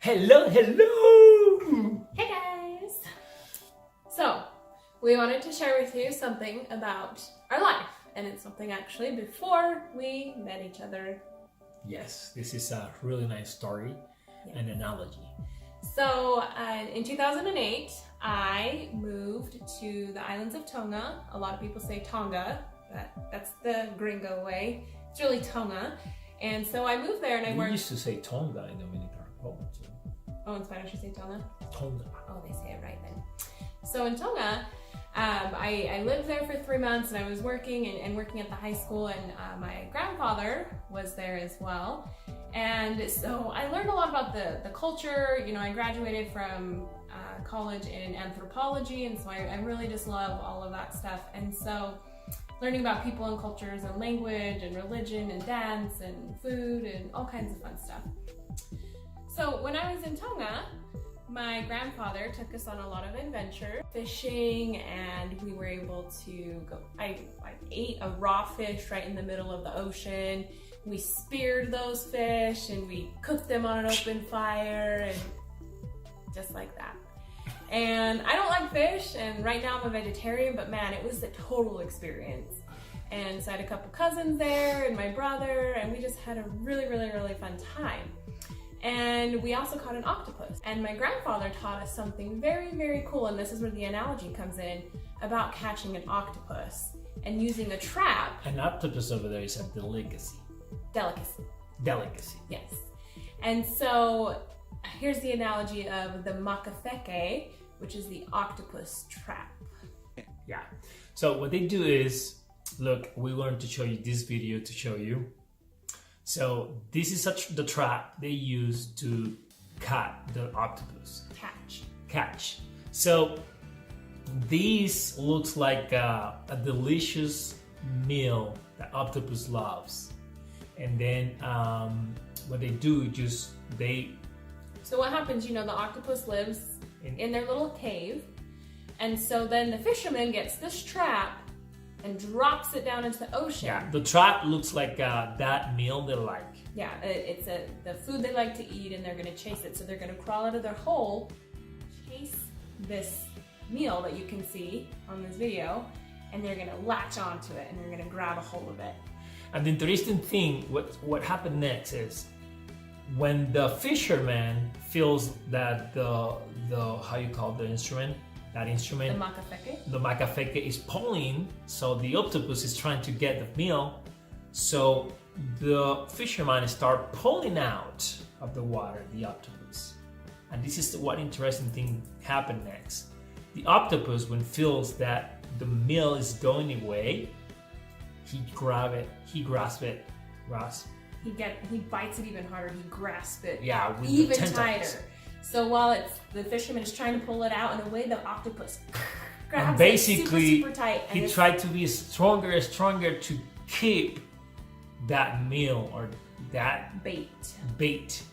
Hello, hello! Hey guys! So, we wanted to share with you something about our life, and it's something actually before we met each other. Yes, this is a really nice story and analogy. So, in 2008, I moved to the islands of Tonga. A lot of people say Tonga, but that's the gringo way. It's really Tonga. And so I moved there and I worked... We used to say Tonga in Dominican Republic too. Oh, in Spanish you say Tonga? Tonga. Oh, they say it right then. So in Tonga, I lived there for 3 months and I was working and working at the high school, and my grandfather was there as well. And so I learned a lot about the culture. You know, I graduated from college in anthropology, and so I really just love all of that stuff. And so learning about people and cultures and language and religion and dance and food and all kinds of fun stuff. So when I was in Tonga, my grandfather took us on a lot of adventure, fishing, and we were able to go, I ate a raw fish right in the middle of the ocean. We speared those fish and we cooked them on an open fire, and just like that. And I don't like fish, and right now I'm a vegetarian, but man, it was a total experience. And so I had a couple cousins there and my brother, and we just had a really, really, really fun time. And we also caught an octopus. And my grandfather taught us something very, very cool, and this is where the analogy comes in, about catching an octopus and using a trap. An octopus over there is a delicacy. Delicacy, yes. And so here's the analogy of the Maka Feke, which is the octopus trap. Yeah. So what they do is, look, we wanted to show you this video to show you. So this is the trap they use to catch the octopus. Catch. So this looks like a delicious meal that octopus loves. And then what they do is So what happens, you know, the octopus lives in their little cave, and so then the fisherman gets this trap and drops it down into the ocean. Yeah, the trap looks like that meal they like. Yeah, it's the food they like to eat, and they're gonna chase it. So they're gonna crawl out of their hole, chase this meal that you can see on this video, and they're gonna latch onto it, and they're gonna grab a hold of it. And the interesting thing, what happened next is, when the fisherman feels that the how you call the instrument, that instrument, the Maka Feke is pulling, so the octopus is trying to get the meal, so the fisherman start pulling out of the water the octopus. And this is what interesting thing happened next. The octopus, when feels that the meal is going away, he grasps it. He bites it even harder. He grasps it. Yeah, with even the tentacles. tighter. So while the fisherman is trying to pull it out, in a way the octopus grabs and basically, it super tight. And he tried to be stronger and stronger to keep that meal or that bait.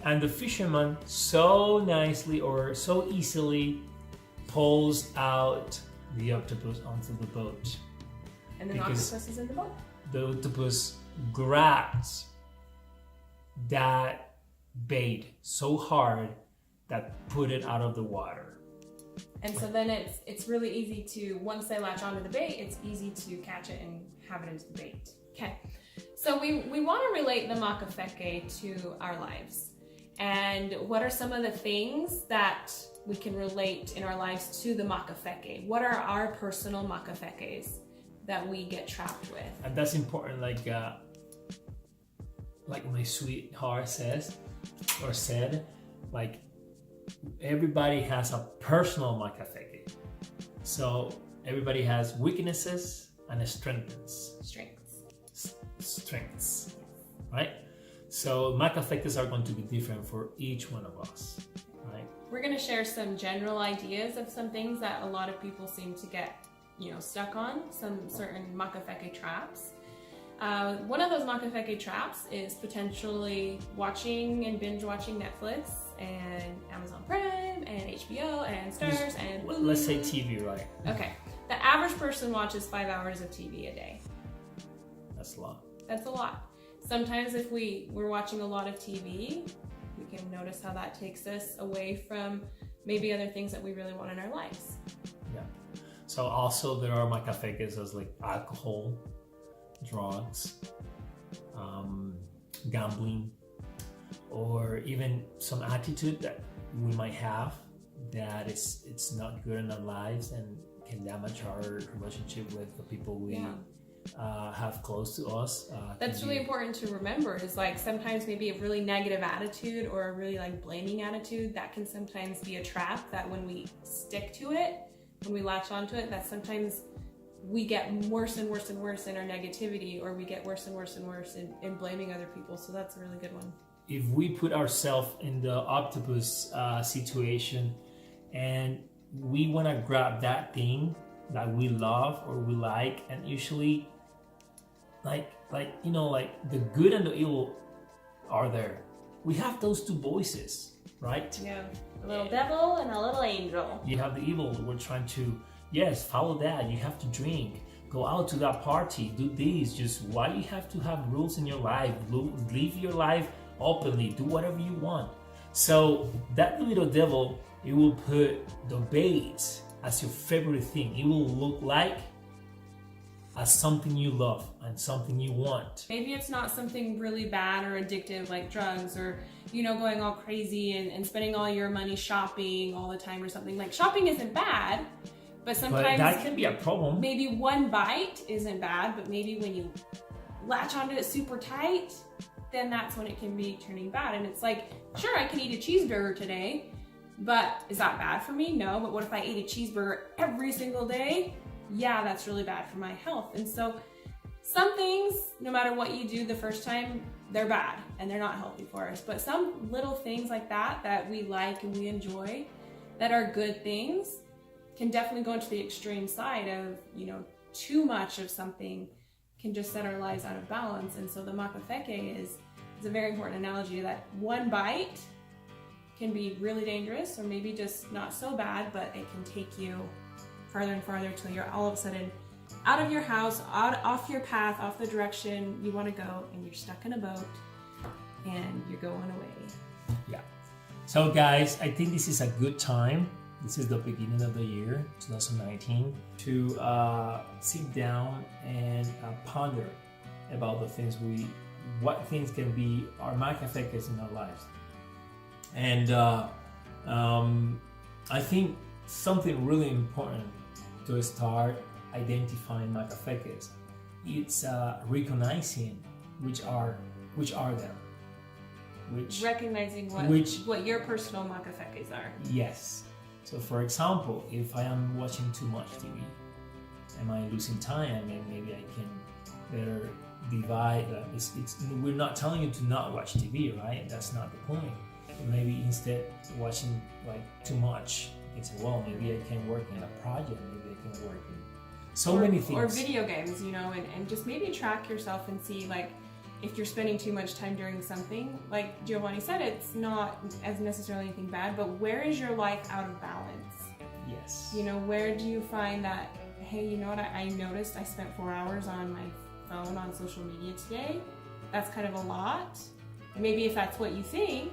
And the fisherman so nicely or so easily pulls out the octopus onto the boat. And then the octopus is in the boat. The octopus grabs that bait so hard that put it out of the water. And so then it's really easy to, once they latch onto the bait, it's easy to catch it and have it into the bait. Okay, so we want to relate the Maka Feke to our lives. And what are some of the things that we can relate in our lives to the Maka Feke? What are our personal Maka Fekes that we get trapped with? And that's important, like my sweetheart said, like everybody has a personal Maka Feke. So everybody has weaknesses and strengths, right? So Maka Fekes are going to be different for each one of us, right? We're going to share some general ideas of some things that a lot of people seem to get, you know, stuck on, some certain Maka Feke traps. One of those Maka Feke traps is potentially watching and binge watching Netflix and Amazon Prime and HBO and Stars and Hulu. Let's say TV, right? Okay. The average person watches 5 hours of TV a day. That's a lot. That's a lot. Sometimes if we're watching a lot of TV, we can notice notice how that takes us away from maybe other things that we really want in our lives. Yeah. So also there are Maka Fekes as like alcohol, drugs, gambling, or even some attitude that we might have that it's not good in our lives and can damage our relationship with the people we have close to us. That's really important to remember, is like sometimes maybe a really negative attitude or a really like blaming attitude, that can sometimes be a trap that when we stick to it, when we latch onto it, that sometimes we get worse and worse and worse in our negativity, or we get worse and worse and worse in blaming other people. So that's a really good one. If we put ourselves in the octopus situation and we want to grab that thing that we love or we like, and usually like the good and the evil are there. We have those two voices, right? Yeah, a little devil and a little angel. You have the evil, we're trying to, yes, follow that, you have to drink, go out to that party, do this. Just why you have to have rules in your life? Live your life openly, do whatever you want. So that little devil, it will put the bait as your favorite thing. It will look like as something you love and something you want. Maybe it's not something really bad or addictive like drugs, or going all crazy and spending all your money shopping all the time or something. Like, shopping isn't bad, but sometimes that can be a problem. Maybe one bite isn't bad, but maybe when you latch onto it super tight, then that's when it can be turning bad. And it's like, sure, I can eat a cheeseburger today, but is that bad for me? No. But what if I ate a cheeseburger every single day? Yeah, that's really bad for my health. And so some things, no matter what you do the first time, they're bad and they're not healthy for us. But some little things like that we like and we enjoy, that are good things, can definitely go into the extreme side of, too much of something can just set our lives out of balance. And so the Maka Feke is a very important analogy, that one bite can be really dangerous, or maybe just not so bad, but it can take you farther and farther till you're all of a sudden out of your house, off your path, off the direction you want to go, and you're stuck in a boat and you're going away. Yeah. So guys, I think this is a good time. This is the beginning of the year, 2019, to sit down and ponder about the things what things can be our Maka Fekes in our lives. And I think something really important to start identifying Maka Fekes, it's recognizing which are them. Recognizing what your personal Maka Fekes are. Yes. So for example, if I am watching too much TV, am I losing time? And maybe I can better divide. We're not telling you to not watch TV, right? That's not the point. Maybe instead watching like too much, it's maybe I can work in a project, maybe I can work in many things. Or video games, and just maybe track yourself and see, like, if you're spending too much time doing something, like Giovanni said, it's not as necessarily anything bad, but where is your life out of balance? Yes. Where do you find that, hey, you know what, I noticed I spent 4 hours on my phone on social media today. That's kind of a lot. Maybe if that's what you think,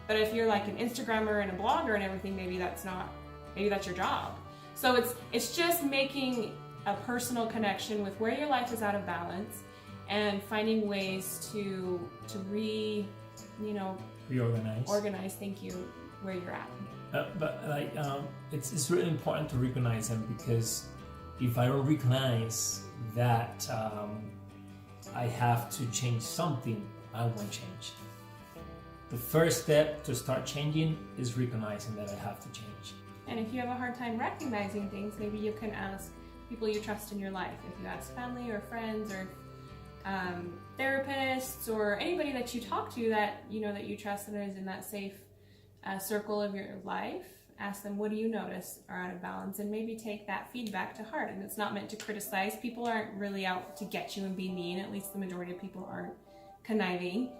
but if you're like an Instagrammer and a blogger and everything, maybe that's your job. So it's just making a personal connection with where your life is out of balance, and finding ways to reorganize. Thank you, where you're at. But it's really important to recognize them, because if I don't recognize that I have to change something, I won't change. The first step to start changing is recognizing that I have to change. And if you have a hard time recognizing things, maybe you can ask people you trust in your life. If you ask family or friends or therapists or anybody that you talk to that that you trust and is in that safe circle of your life, ask them, what do you notice are out of balance, and maybe take that feedback to heart. And it's not meant to criticize. People aren't really out to get you and be mean. At least the majority of people aren't conniving.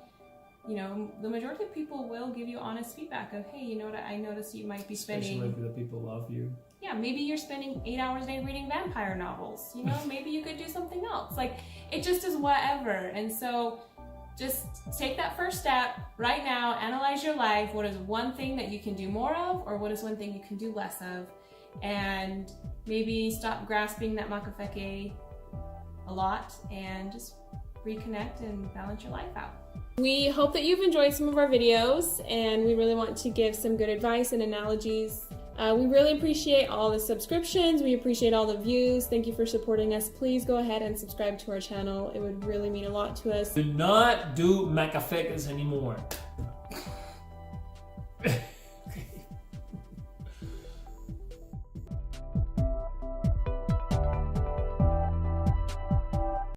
The majority of people will give you honest feedback of, hey, you know what, I noticed you might be spending... Especially if the people love you. Yeah, maybe you're spending 8 hours a day reading vampire novels. Maybe you could do something else. Like, it just is whatever. And so just take that first step right now, analyze your life. What is one thing that you can do more of, or what is one thing you can do less of? And maybe stop grasping that Maka Feke a lot and just reconnect and balance your life out. We hope that you've enjoyed some of our videos, and we really want to give some good advice and analogies. We really appreciate all the subscriptions. We appreciate all the views. Thank you for supporting us. Please go ahead and subscribe to our channel. It would really mean a lot to us. Do not do Maka Fekes anymore.